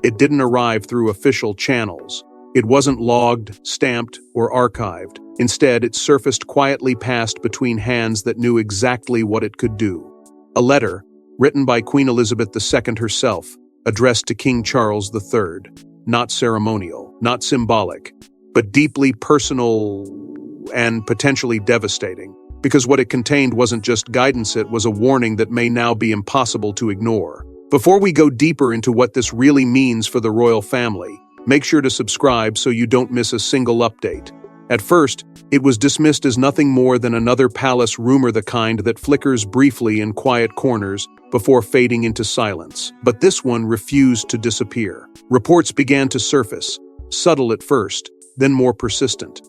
It didn't arrive through official channels. It wasn't logged, stamped, or archived. Instead, it surfaced quietly passed between hands that knew exactly what it could do. A letter, written by Queen Elizabeth II herself, addressed to King Charles III. Not ceremonial, not symbolic, but deeply personal and potentially devastating. Because what it contained wasn't just guidance, it was a warning that may now be impossible to ignore. Before we go deeper into what this really means for the royal family, make sure to subscribe so you don't miss a single update. At first, it was dismissed as nothing more than another palace rumor, the kind that flickers briefly in quiet corners before fading into silence. But this one refused to disappear. Reports began to surface, subtle at first, then more persistent,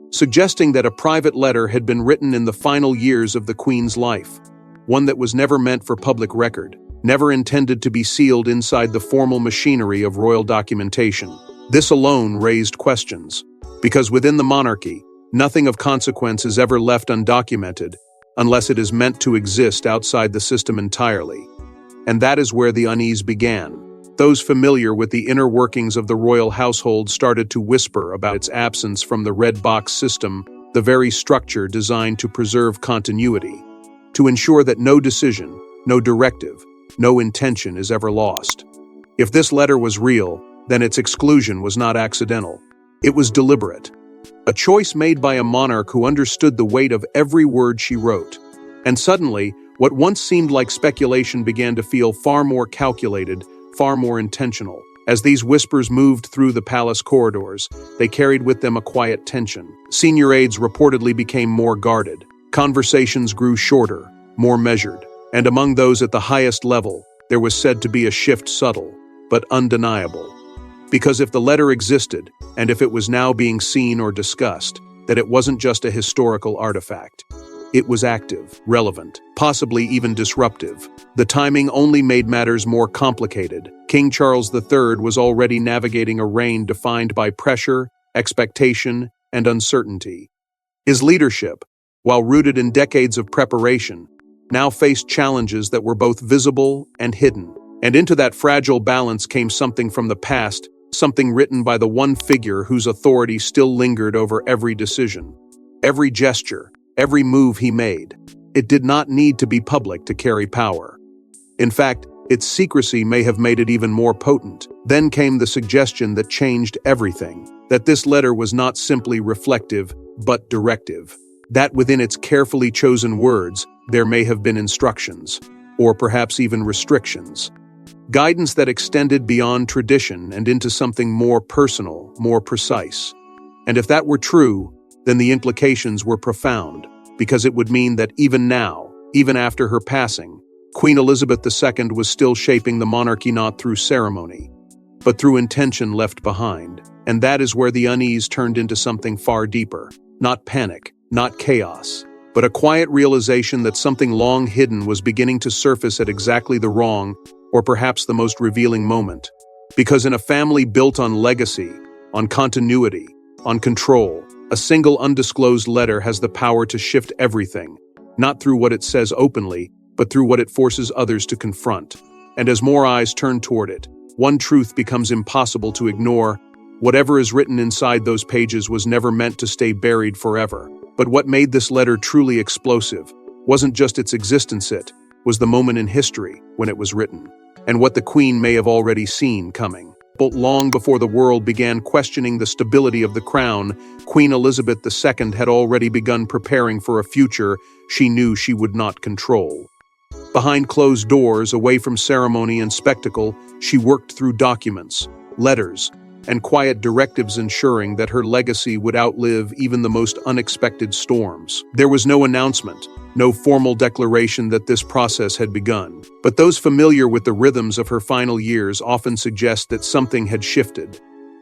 suggesting that a private letter had been written in the final years of the Queen's life, one that was never meant for public record, never intended to be sealed inside the formal machinery of royal documentation. This alone raised questions, because within the monarchy, nothing of consequence is ever left undocumented unless it is meant to exist outside the system entirely. And that is where the unease began. Those familiar with the inner workings of the royal household started to whisper about its absence from the red box system, the very structure designed to preserve continuity, to ensure that no decision, no directive, no intention is ever lost. If this letter was real, then its exclusion was not accidental. It was deliberate. A choice made by a monarch who understood the weight of every word she wrote. And suddenly, what once seemed like speculation began to feel far more calculated, far more intentional. As these whispers moved through the palace corridors, they carried with them a quiet tension. Senior aides reportedly became more guarded. Conversations grew shorter, more measured. And among those at the highest level, there was said to be a shift subtle, but undeniable. Because if the letter existed, and if it was now being seen or discussed, that it wasn't just a historical artifact. It was active, relevant, possibly even disruptive. The timing only made matters more complicated. King Charles III was already navigating a reign defined by pressure, expectation, and uncertainty. His leadership, while rooted in decades of preparation, now faced challenges that were both visible and hidden. And into that fragile balance came something from the past, something written by the one figure whose authority still lingered over every decision, every gesture, every move he made. It did not need to be public to carry power. In fact, its secrecy may have made it even more potent. Then came the suggestion that changed everything, that this letter was not simply reflective, but directive. That within its carefully chosen words, there may have been instructions, or perhaps even restrictions. Guidance that extended beyond tradition and into something more personal, more precise. And if that were true, then the implications were profound, because it would mean that even now, even after her passing, Queen Elizabeth II was still shaping the monarchy not through ceremony, but through intention left behind. And that is where the unease turned into something far deeper. Not panic, not chaos, but a quiet realization that something long hidden was beginning to surface at exactly the wrong, or perhaps the most revealing moment. Because in a family built on legacy, on continuity, on control, a single undisclosed letter has the power to shift everything, not through what it says openly, but through what it forces others to confront. And as more eyes turn toward it, one truth becomes impossible to ignore. Whatever is written inside those pages was never meant to stay buried forever. But what made this letter truly explosive wasn't just its existence, it was the moment in history when it was written, and what the Queen may have already seen coming. But long before the world began questioning the stability of the crown, Queen Elizabeth II had already begun preparing for a future she knew she would not control. Behind closed doors, away from ceremony and spectacle, she worked through documents, letters, and quiet directives, ensuring that her legacy would outlive even the most unexpected storms. There was no announcement, no formal declaration that this process had begun. But those familiar with the rhythms of her final years often suggest that something had shifted.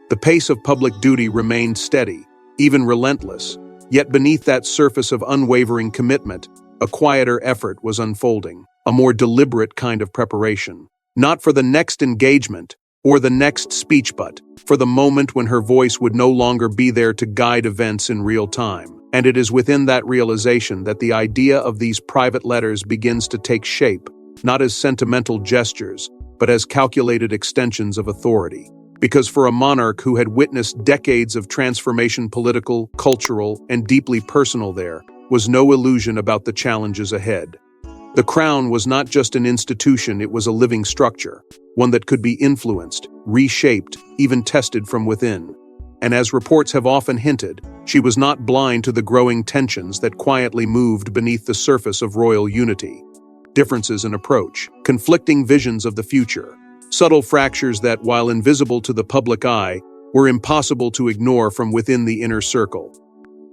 The pace of public duty remained steady, even relentless, yet beneath that surface of unwavering commitment, a quieter effort was unfolding, a more deliberate kind of preparation. Not for the next engagement, or the next speech, but for the moment when her voice would no longer be there to guide events in real time. And it is within that realization that the idea of these private letters begins to take shape, not as sentimental gestures, but as calculated extensions of authority. Because for a monarch who had witnessed decades of transformation, political, cultural, and deeply personal, there was no illusion about the challenges ahead. The crown was not just an institution, it was a living structure, one that could be influenced, reshaped, even tested from within. And as reports have often hinted, she was not blind to the growing tensions that quietly moved beneath the surface of royal unity. Differences in approach, conflicting visions of the future, subtle fractures that, while invisible to the public eye, were impossible to ignore from within the inner circle.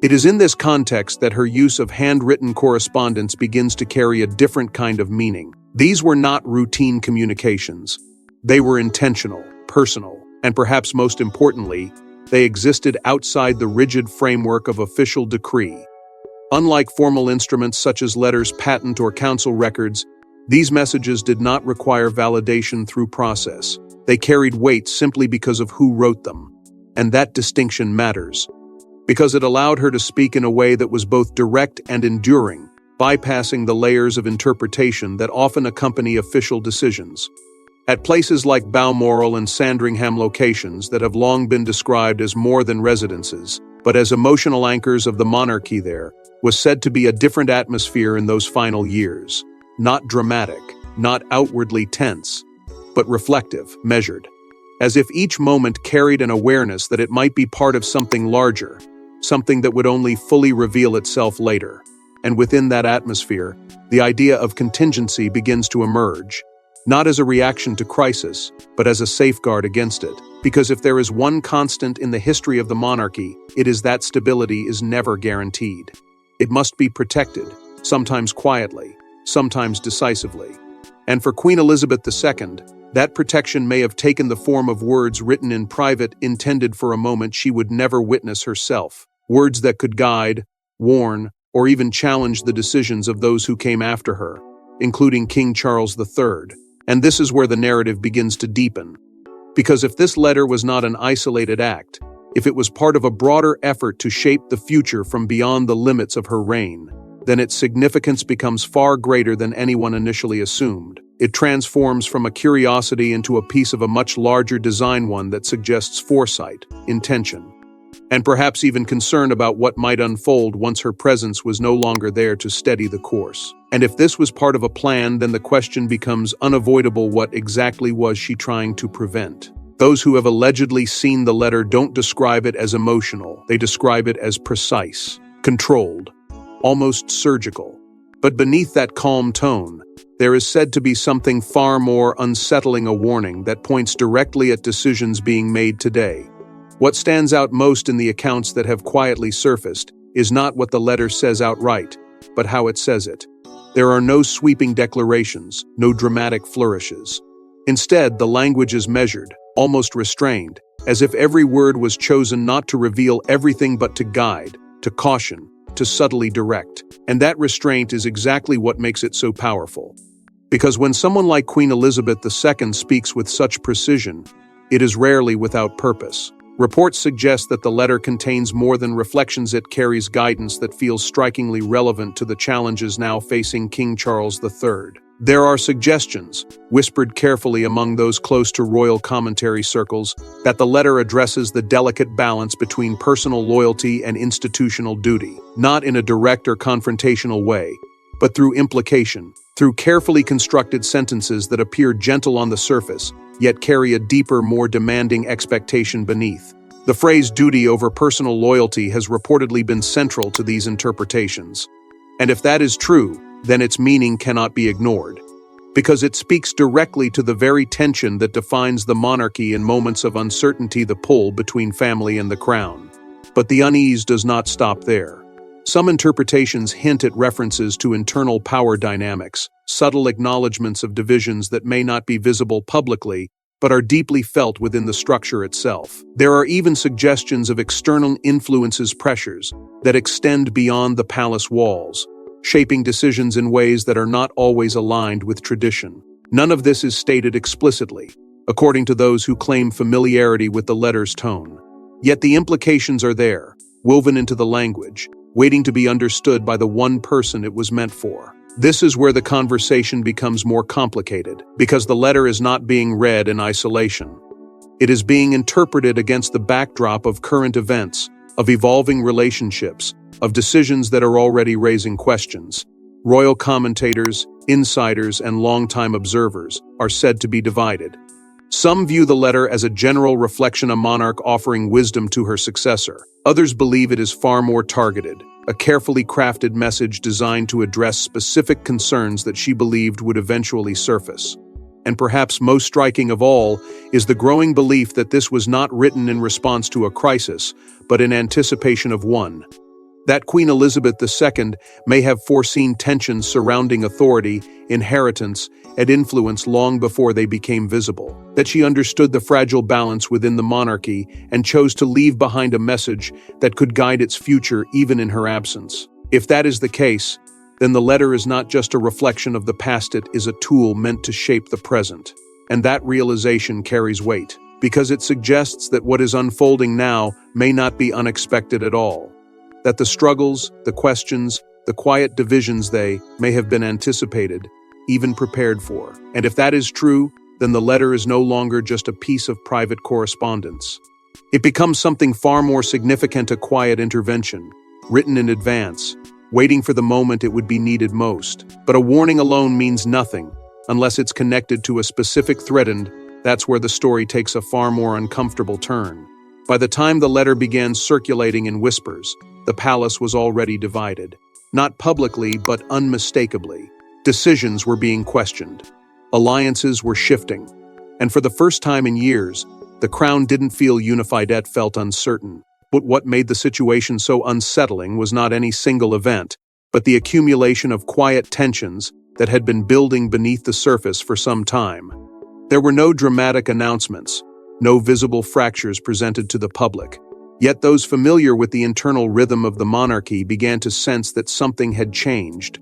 It is in this context that her use of handwritten correspondence begins to carry a different kind of meaning. These were not routine communications. They were intentional, personal, and perhaps most importantly, they existed outside the rigid framework of official decree. Unlike formal instruments such as letters, patent, or council records, these messages did not require validation through process. They carried weight simply because of who wrote them. And that distinction matters, because it allowed her to speak in a way that was both direct and enduring, bypassing the layers of interpretation that often accompany official decisions. At places like Balmoral and Sandringham, locations that have long been described as more than residences, but as emotional anchors of the monarchy, there was said to be a different atmosphere in those final years. Not dramatic, not outwardly tense, but reflective, measured, as if each moment carried an awareness that it might be part of something larger, something that would only fully reveal itself later. And within that atmosphere, the idea of contingency begins to emerge, not as a reaction to crisis, but as a safeguard against it. Because if there is one constant in the history of the monarchy, it is that stability is never guaranteed. It must be protected, sometimes quietly, sometimes decisively. And for Queen Elizabeth II, that protection may have taken the form of words written in private, intended for a moment she would never witness herself. Words that could guide, warn, or even challenge the decisions of those who came after her, including King Charles III. And this is where the narrative begins to deepen. Because if this letter was not an isolated act, if it was part of a broader effort to shape the future from beyond the limits of her reign, then its significance becomes far greater than anyone initially assumed. It transforms from a curiosity into a piece of a much larger design, one that suggests foresight, intention, and perhaps even concern about what might unfold once her presence was no longer there to steady the course. And if this was part of a plan, then the question becomes unavoidable: what exactly was she trying to prevent? Those who have allegedly seen the letter don't describe it as emotional, they describe it as precise, controlled, almost surgical. But beneath that calm tone, there is said to be something far more unsettling, a warning that points directly at decisions being made today. What stands out most in the accounts that have quietly surfaced is not what the letter says outright, but how it says it. There are no sweeping declarations, no dramatic flourishes. Instead, the language is measured, almost restrained, as if every word was chosen not to reveal everything but to guide, to caution, to subtly direct. And that restraint is exactly what makes it so powerful. Because when someone like Queen Elizabeth II speaks with such precision, it is rarely without purpose. Reports suggest that the letter contains more than reflections. It carries guidance that feels strikingly relevant to the challenges now facing King Charles III. There are suggestions, whispered carefully among those close to royal commentary circles, that the letter addresses the delicate balance between personal loyalty and institutional duty, not in a direct or confrontational way, but through implication, through carefully constructed sentences that appear gentle on the surface, yet carry a deeper, more demanding expectation beneath. The phrase duty over personal loyalty has reportedly been central to these interpretations. And if that is true, then its meaning cannot be ignored, because it speaks directly to the very tension that defines the monarchy in moments of uncertainty, the pull between family and the crown. But the unease does not stop there. Some interpretations hint at references to internal power dynamics, subtle acknowledgments of divisions that may not be visible publicly, but are deeply felt within the structure itself. There are even suggestions of external influences, pressures that extend beyond the palace walls, shaping decisions in ways that are not always aligned with tradition. None of this is stated explicitly, according to those who claim familiarity with the letter's tone. Yet the implications are there, woven into the language, waiting to be understood by the one person it was meant for. This is where the conversation becomes more complicated, because the letter is not being read in isolation. It is being interpreted against the backdrop of current events, of evolving relationships, of decisions that are already raising questions. Royal commentators, insiders, and longtime observers are said to be divided. Some view the letter as a general reflection, a monarch offering wisdom to her successor. Others believe it is far more targeted, a carefully crafted message designed to address specific concerns that she believed would eventually surface. And perhaps most striking of all is the growing belief that this was not written in response to a crisis, but in anticipation of one. That Queen Elizabeth II may have foreseen tensions surrounding authority, inheritance, and influence long before they became visible. That she understood the fragile balance within the monarchy and chose to leave behind a message that could guide its future even in her absence. If that is the case, then the letter is not just a reflection of the past, it is a tool meant to shape the present. And that realization carries weight, because it suggests that what is unfolding now may not be unexpected at all. That the struggles, the questions, the quiet divisions they may have been anticipated, even prepared for. And if that is true, then the letter is no longer just a piece of private correspondence. It becomes something far more significant, a quiet intervention, written in advance, waiting for the moment it would be needed most. But a warning alone means nothing, unless it's connected to a specific threat, and that's where the story takes a far more uncomfortable turn. By the time the letter began circulating in whispers, the palace was already divided. Not publicly, but unmistakably. Decisions were being questioned. Alliances were shifting. And for the first time in years, the crown didn't feel unified, it felt uncertain. But what made the situation so unsettling was not any single event, but the accumulation of quiet tensions that had been building beneath the surface for some time. There were no dramatic announcements, no visible fractures presented to the public. Yet those familiar with the internal rhythm of the monarchy began to sense that something had changed.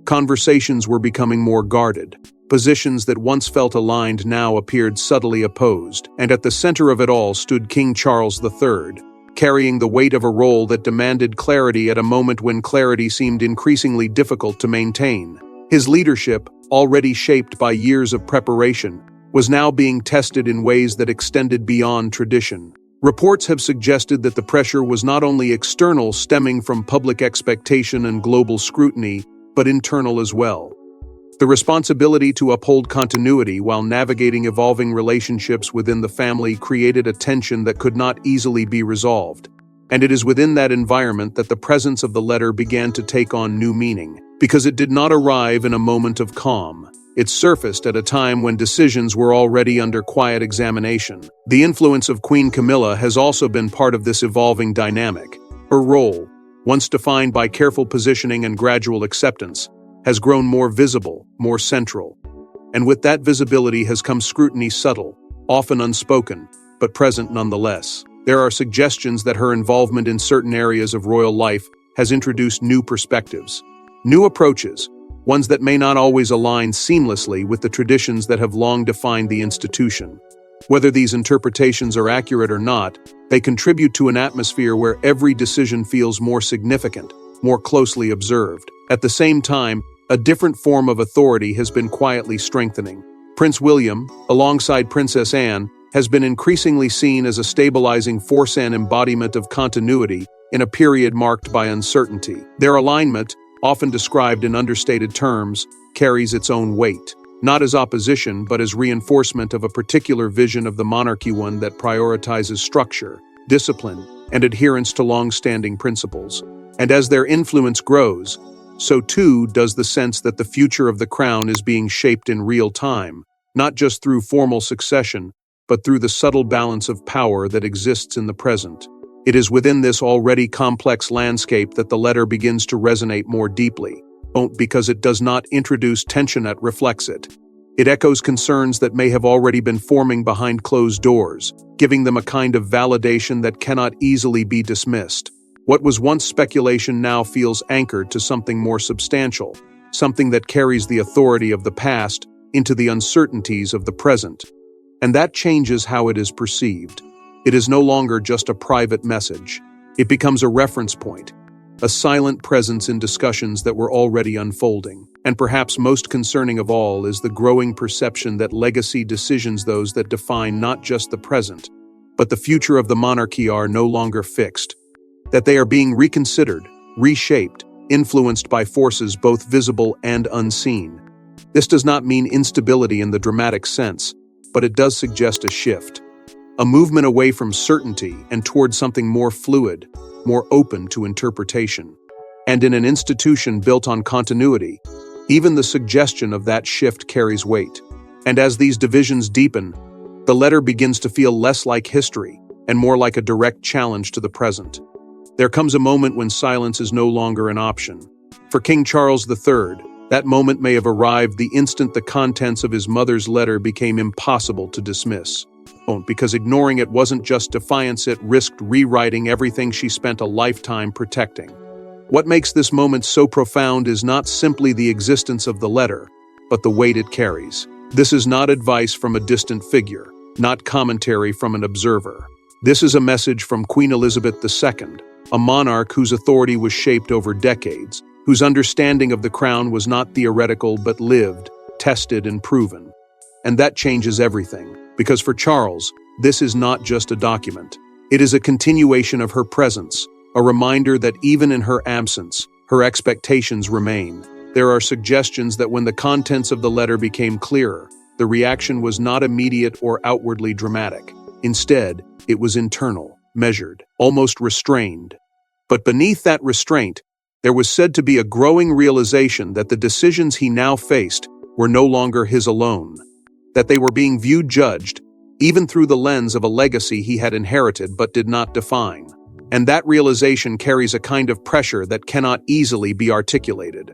Conversations were becoming more guarded. Positions that once felt aligned now appeared subtly opposed, and at the center of it all stood King Charles III, carrying the weight of a role that demanded clarity at a moment when clarity seemed increasingly difficult to maintain. His leadership, already shaped by years of preparation, was now being tested in ways that extended beyond tradition. Reports have suggested that the pressure was not only external, stemming from public expectation and global scrutiny, but internal as well. The responsibility to uphold continuity while navigating evolving relationships within the family created a tension that could not easily be resolved. And it is within that environment that the presence of the letter began to take on new meaning, because it did not arrive in a moment of calm. It surfaced at a time when decisions were already under quiet examination. The influence of Queen Camilla has also been part of this evolving dynamic. Her role, once defined by careful positioning and gradual acceptance, has grown more visible, more central. And with that visibility has come scrutiny, subtle, often unspoken, but present nonetheless. There are suggestions that her involvement in certain areas of royal life has introduced new perspectives, new approaches, ones that may not always align seamlessly with the traditions that have long defined the institution. Whether these interpretations are accurate or not, they contribute to an atmosphere where every decision feels more significant, more closely observed. At the same time, a different form of authority has been quietly strengthening. Prince William, alongside Princess Anne, has been increasingly seen as a stabilizing force and embodiment of continuity in a period marked by uncertainty. Their alignment, often described in understated terms, carries its own weight, not as opposition but as reinforcement of a particular vision of the monarchy, one that prioritizes structure, discipline, and adherence to long-standing principles. And as their influence grows, so too does the sense that the future of the crown is being shaped in real time, not just through formal succession, but through the subtle balance of power that exists in the present. It is within this already complex landscape that the letter begins to resonate more deeply, because it does not introduce tension, it reflects it. It echoes concerns that may have already been forming behind closed doors, giving them a kind of validation that cannot easily be dismissed. What was once speculation now feels anchored to something more substantial, something that carries the authority of the past into the uncertainties of the present. And that changes how it is perceived. It is no longer just a private message. It becomes a reference point, a silent presence in discussions that were already unfolding. And perhaps most concerning of all is the growing perception that legacy decisions, those that define not just the present, but the future of the monarchy, are no longer fixed, that they are being reconsidered, reshaped, influenced by forces both visible and unseen. This does not mean instability in the dramatic sense, but it does suggest a shift, a movement away from certainty and toward something more fluid, more open to interpretation. And in an institution built on continuity, even the suggestion of that shift carries weight. And as these divisions deepen, the letter begins to feel less like history and more like a direct challenge to the present. There comes a moment when silence is no longer an option. For King Charles III, that moment may have arrived the instant the contents of his mother's letter became impossible to dismiss. Because ignoring it wasn't just defiance, it risked rewriting everything she spent a lifetime protecting. What makes this moment so profound is not simply the existence of the letter, but the weight it carries. This is not advice from a distant figure, not commentary from an observer. This is a message from Queen Elizabeth II, a monarch whose authority was shaped over decades, whose understanding of the crown was not theoretical but lived, tested, and proven. And that changes everything, because for Charles, this is not just a document. It is a continuation of her presence, a reminder that even in her absence, her expectations remain. There are suggestions that when the contents of the letter became clearer, the reaction was not immediate or outwardly dramatic. Instead, it was internal, measured, almost restrained. But beneath that restraint, there was said to be a growing realization that the decisions he now faced were no longer his alone, that they were being judged, even through the lens of a legacy he had inherited but did not define. And that realization carries a kind of pressure that cannot easily be articulated.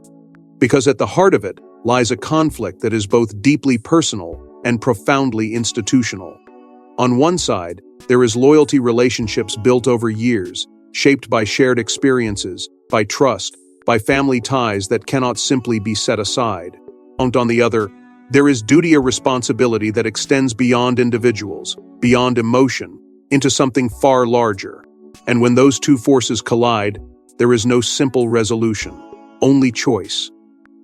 Because at the heart of it lies a conflict that is both deeply personal and profoundly institutional. On one side, there is loyalty relationships built over years, shaped by shared experiences, by trust, by family ties that cannot simply be set aside. And on the other, there is duty or responsibility that extends beyond individuals, beyond emotion, into something far larger. And when those two forces collide, there is no simple resolution, only choice.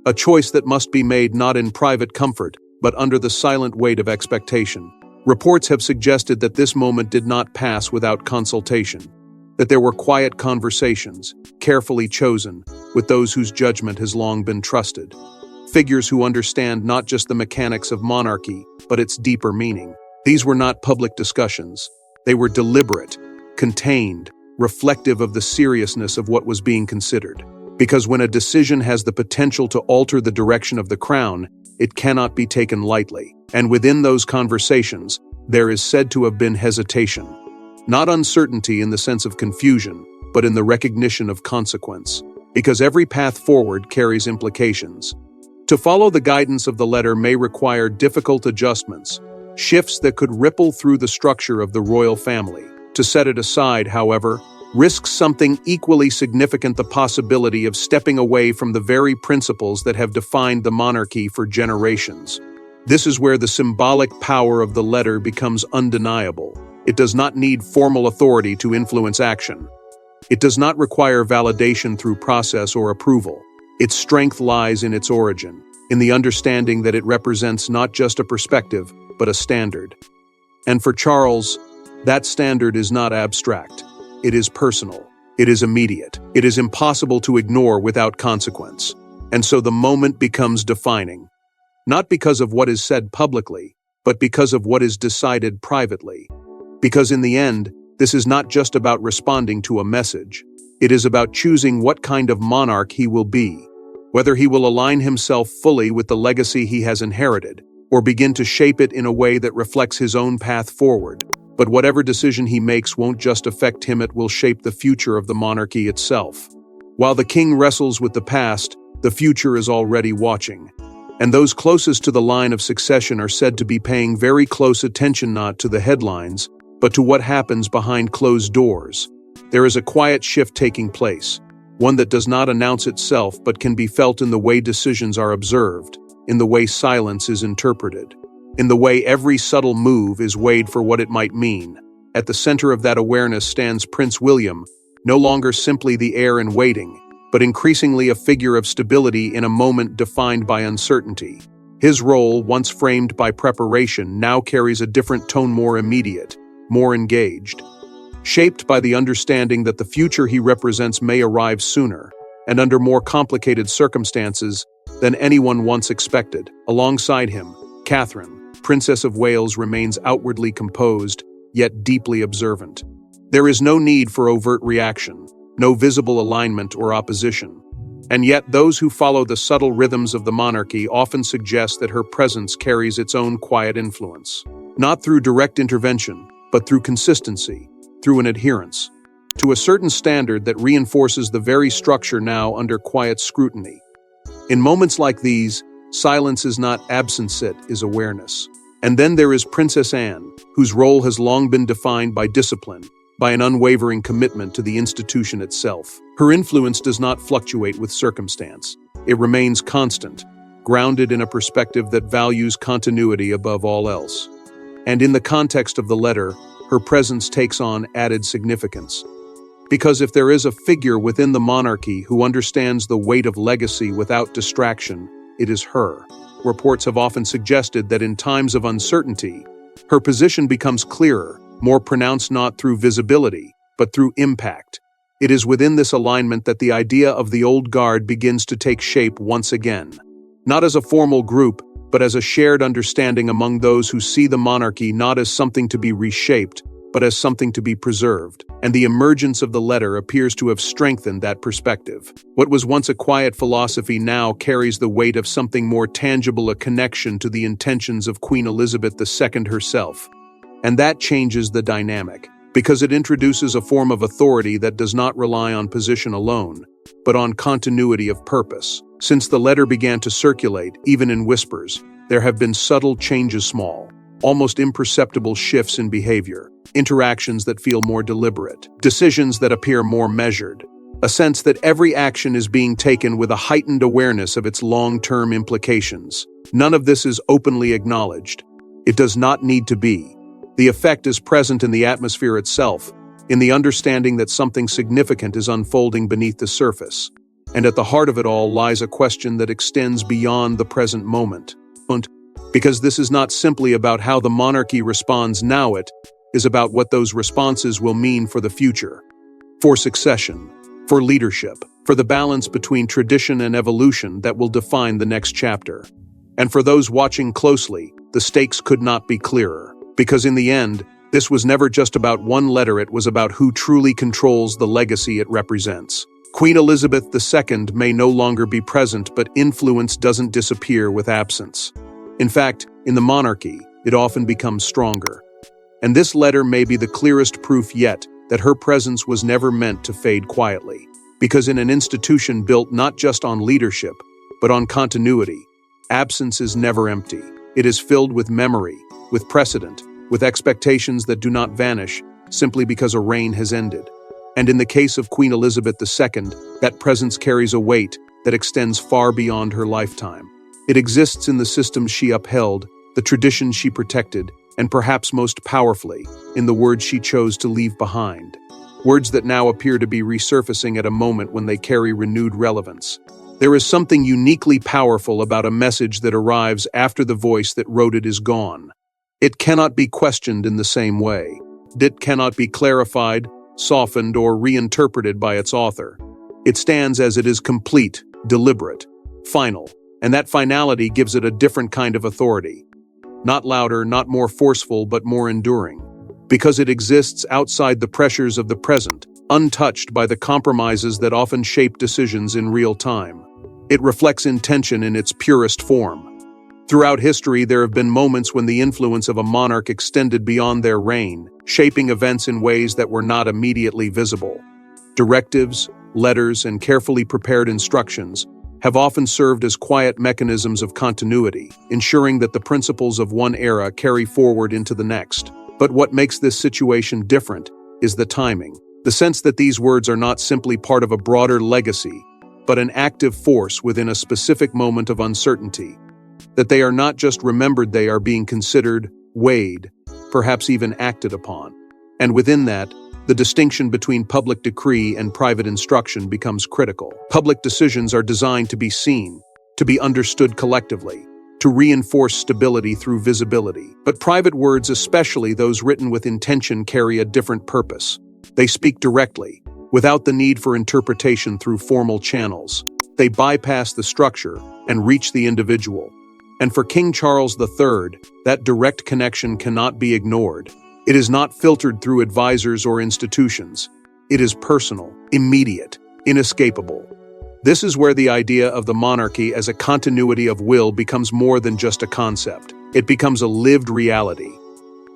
A choice that must be made not in private comfort, but under the silent weight of expectation. Reports have suggested that this moment did not pass without consultation, that there were quiet conversations, carefully chosen, with those whose judgment has long been trusted. Figures who understand not just the mechanics of monarchy, but its deeper meaning. These were not public discussions. They were deliberate, contained, reflective of the seriousness of what was being considered. Because when a decision has the potential to alter the direction of the crown, it cannot be taken lightly. And within those conversations, there is said to have been hesitation. Not uncertainty in the sense of confusion, but in the recognition of consequence. Because every path forward carries implications. To follow the guidance of the letter may require difficult adjustments, shifts that could ripple through the structure of the royal family. To set it aside, however, risks something equally significant: the possibility of stepping away from the very principles that have defined the monarchy for generations. This is where the symbolic power of the letter becomes undeniable. It does not need formal authority to influence action. It does not require validation through process or approval. Its strength lies in its origin, in the understanding that it represents not just a perspective, but a standard. And for Charles, that standard is not abstract. It is personal. It is immediate. It is impossible to ignore without consequence. And so the moment becomes defining, not because of what is said publicly, but because of what is decided privately. Because in the end, this is not just about responding to a message. It is about choosing what kind of monarch he will be, whether he will align himself fully with the legacy he has inherited, or begin to shape it in a way that reflects his own path forward. But whatever decision he makes won't just affect him, it will shape the future of the monarchy itself. While the king wrestles with the past, the future is already watching. And those closest to the line of succession are said to be paying very close attention not to the headlines, but to what happens behind closed doors. There is a quiet shift taking place, one that does not announce itself but can be felt in the way decisions are observed, in the way silence is interpreted, in the way every subtle move is weighed for what it might mean. At the center of that awareness stands Prince William, no longer simply the heir in waiting. but increasingly a figure of stability in a moment defined by uncertainty. His role, once framed by preparation, now carries a different tone, more immediate, more engaged, shaped by the understanding that the future he represents may arrive sooner, and under more complicated circumstances than anyone once expected. Alongside him, Catherine, Princess of Wales, remains outwardly composed, yet deeply observant. There is no need for overt reaction, no visible alignment or opposition. And yet those who follow the subtle rhythms of the monarchy often suggest that her presence carries its own quiet influence, not through direct intervention, but through consistency, through an adherence to a certain standard that reinforces the very structure now under quiet scrutiny. In moments like these, silence is not absence, it is awareness. And then there is Princess Anne, whose role has long been defined by discipline, by an unwavering commitment to the institution itself. Her influence does not fluctuate with circumstance. It remains constant, grounded in a perspective that values continuity above all else. And in the context of the letter, her presence takes on added significance. Because if there is a figure within the monarchy who understands the weight of legacy without distraction, it is her. Reports have often suggested that in times of uncertainty, her position becomes clearer, more pronounced, not through visibility, but through impact. It is within this alignment that the idea of the old guard begins to take shape once again. Not as a formal group, but as a shared understanding among those who see the monarchy not as something to be reshaped, but as something to be preserved. And the emergence of the letter appears to have strengthened that perspective. What was once a quiet philosophy now carries the weight of something more tangible, a connection to the intentions of Queen Elizabeth II herself. And that changes the dynamic, because it introduces a form of authority that does not rely on position alone, but on continuity of purpose. Since the letter began to circulate, even in whispers, there have been subtle changes, small, almost imperceptible shifts in behavior, interactions that feel more deliberate, decisions that appear more measured, a sense that every action is being taken with a heightened awareness of its long-term implications. None of this is openly acknowledged. It does not need to be. The effect is present in the atmosphere itself, in the understanding that something significant is unfolding beneath the surface. And at the heart of it all lies a question that extends beyond the present moment. Because this is not simply about how the monarchy responds now, it is about what those responses will mean for the future, for succession, for leadership, for the balance between tradition and evolution that will define the next chapter. And for those watching closely, the stakes could not be clearer. Because in the end, this was never just about one letter, it was about who truly controls the legacy it represents. Queen Elizabeth II may no longer be present, but influence doesn't disappear with absence. In fact, in the monarchy, it often becomes stronger. And this letter may be the clearest proof yet that her presence was never meant to fade quietly. Because in an institution built not just on leadership, but on continuity, absence is never empty. It is filled with memory, with precedent, with expectations that do not vanish simply because a reign has ended. And in the case of Queen Elizabeth II, that presence carries a weight that extends far beyond her lifetime. It exists in the systems she upheld, the traditions she protected, and perhaps most powerfully, in the words she chose to leave behind. Words that now appear to be resurfacing at a moment when they carry renewed relevance. There is something uniquely powerful about a message that arrives after the voice that wrote it is gone. It cannot be questioned in the same way. It cannot be clarified, softened, or reinterpreted by its author. It stands as it is, complete, deliberate, final, and that finality gives it a different kind of authority. Not louder, not more forceful, but more enduring. Because it exists outside the pressures of the present, untouched by the compromises that often shape decisions in real time. It reflects intention in its purest form. Throughout history, there have been moments when the influence of a monarch extended beyond their reign, shaping events in ways that were not immediately visible. Directives, letters, and carefully prepared instructions have often served as quiet mechanisms of continuity, ensuring that the principles of one era carry forward into the next. But what makes this situation different is the timing. The sense that these words are not simply part of a broader legacy, but an active force within a specific moment of uncertainty. That they are not just remembered, they are being considered, weighed, perhaps even acted upon. And within that, the distinction between public decree and private instruction becomes critical. Public decisions are designed to be seen, to be understood collectively, to reinforce stability through visibility. But private words, especially those written with intention, carry a different purpose. They speak directly, without the need for interpretation through formal channels. They bypass the structure and reach the individual. And for King Charles III, that direct connection cannot be ignored. It is not filtered through advisors or institutions. It is personal, immediate, inescapable. This is where the idea of the monarchy as a continuity of will becomes more than just a concept. It becomes a lived reality.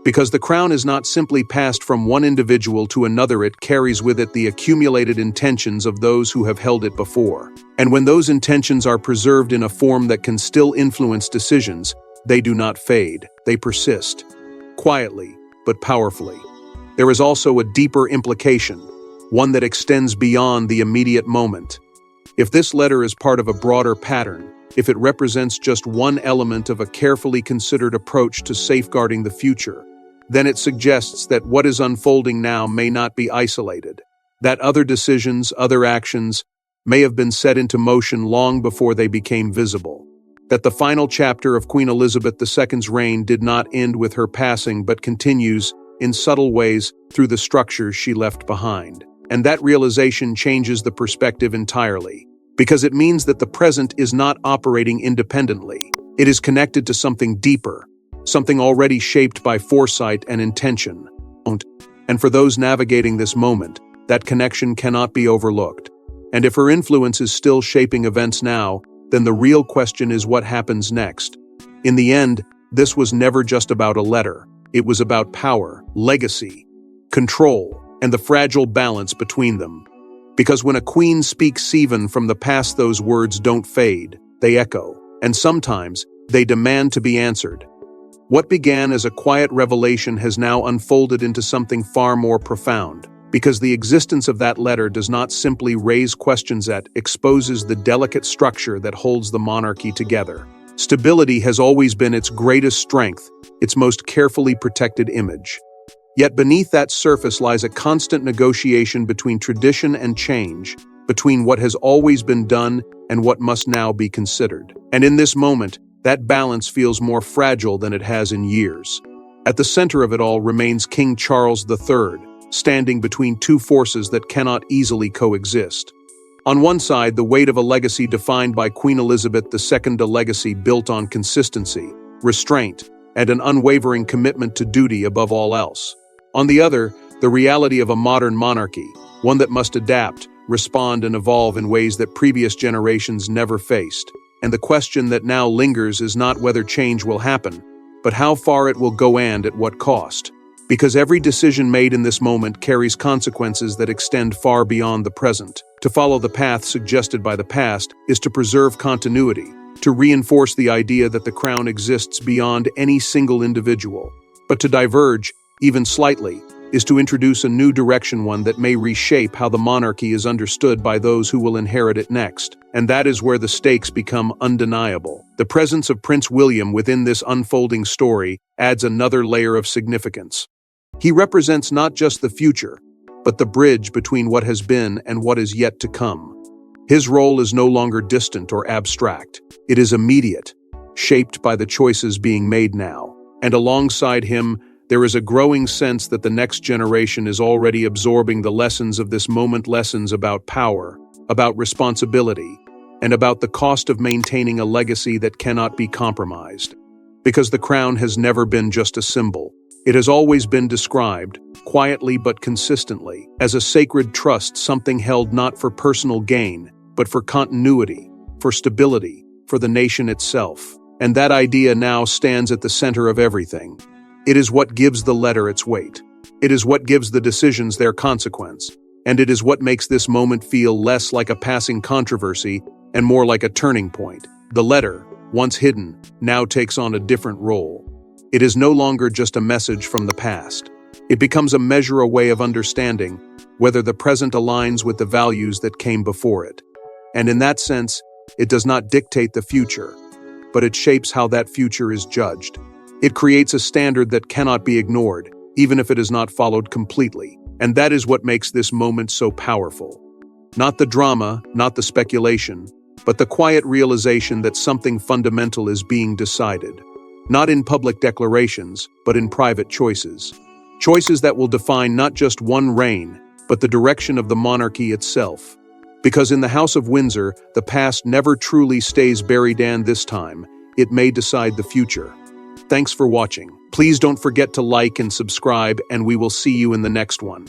Because the crown is not simply passed from one individual to another, it carries with it the accumulated intentions of those who have held it before. And when those intentions are preserved in a form that can still influence decisions, they do not fade, they persist. Quietly, but powerfully. There is also a deeper implication, one that extends beyond the immediate moment. If this letter is part of a broader pattern, if it represents just one element of a carefully considered approach to safeguarding the future, then it suggests that what is unfolding now may not be isolated, that other decisions, other actions, may have been set into motion long before they became visible, that the final chapter of Queen Elizabeth II's reign did not end with her passing but continues, in subtle ways, through the structures she left behind. And that realization changes the perspective entirely, because it means that the present is not operating independently. It is connected to something deeper, something already shaped by foresight and intention. And for those navigating this moment, that connection cannot be overlooked. And if her influence is still shaping events now, then the real question is what happens next. In the end, this was never just about a letter. It was about power, legacy, control, and the fragile balance between them. Because when a queen speaks even from the past, those words don't fade, they echo, and sometimes they demand to be answered. What began as a quiet revelation has now unfolded into something far more profound, because the existence of that letter does not simply raise questions, it exposes the delicate structure that holds the monarchy together. Stability has always been its greatest strength, its most carefully protected image. Yet beneath that surface lies a constant negotiation between tradition and change, between what has always been done and what must now be considered. And in this moment, that balance feels more fragile than it has in years. At the center of it all remains King Charles III, standing between two forces that cannot easily coexist. On one side, the weight of a legacy defined by Queen Elizabeth II, a legacy built on consistency, restraint, and an unwavering commitment to duty above all else. On the other, the reality of a modern monarchy, one that must adapt, respond, and evolve in ways that previous generations never faced. And the question that now lingers is not whether change will happen, but how far it will go and at what cost. Because every decision made in this moment carries consequences that extend far beyond the present. To follow the path suggested by the past is to preserve continuity, to reinforce the idea that the crown exists beyond any single individual. But to diverge, even slightly, is to introduce a new direction, one that may reshape how the monarchy is understood by those who will inherit it next. And that is where the stakes become undeniable. The presence of Prince William within this unfolding story adds another layer of significance. He represents not just the future, but the bridge between what has been and what is yet to come. His role is no longer distant or abstract. It is immediate, shaped by the choices being made now. And alongside him, there is a growing sense that the next generation is already absorbing the lessons of this moment, lessons about power, about responsibility, and about the cost of maintaining a legacy that cannot be compromised. Because the crown has never been just a symbol. It has always been described, quietly but consistently, as a sacred trust, something held not for personal gain, but for continuity, for stability, for the nation itself. And that idea now stands at the center of everything. It is what gives the letter its weight. It is what gives the decisions their consequence. And it is what makes this moment feel less like a passing controversy and more like a turning point. The letter, once hidden, now takes on a different role. It is no longer just a message from the past. It becomes a measure, a way of understanding whether the present aligns with the values that came before it. And in that sense, it does not dictate the future, but it shapes how that future is judged. It creates a standard that cannot be ignored, even if it is not followed completely. And that is what makes this moment so powerful. Not the drama, not the speculation, but the quiet realization that something fundamental is being decided. Not in public declarations, but in private choices. Choices that will define not just one reign, but the direction of the monarchy itself. Because in the House of Windsor, the past never truly stays buried, and this time, it may decide the future. Thanks for watching. Please don't forget to like and subscribe, and we will see you in the next one.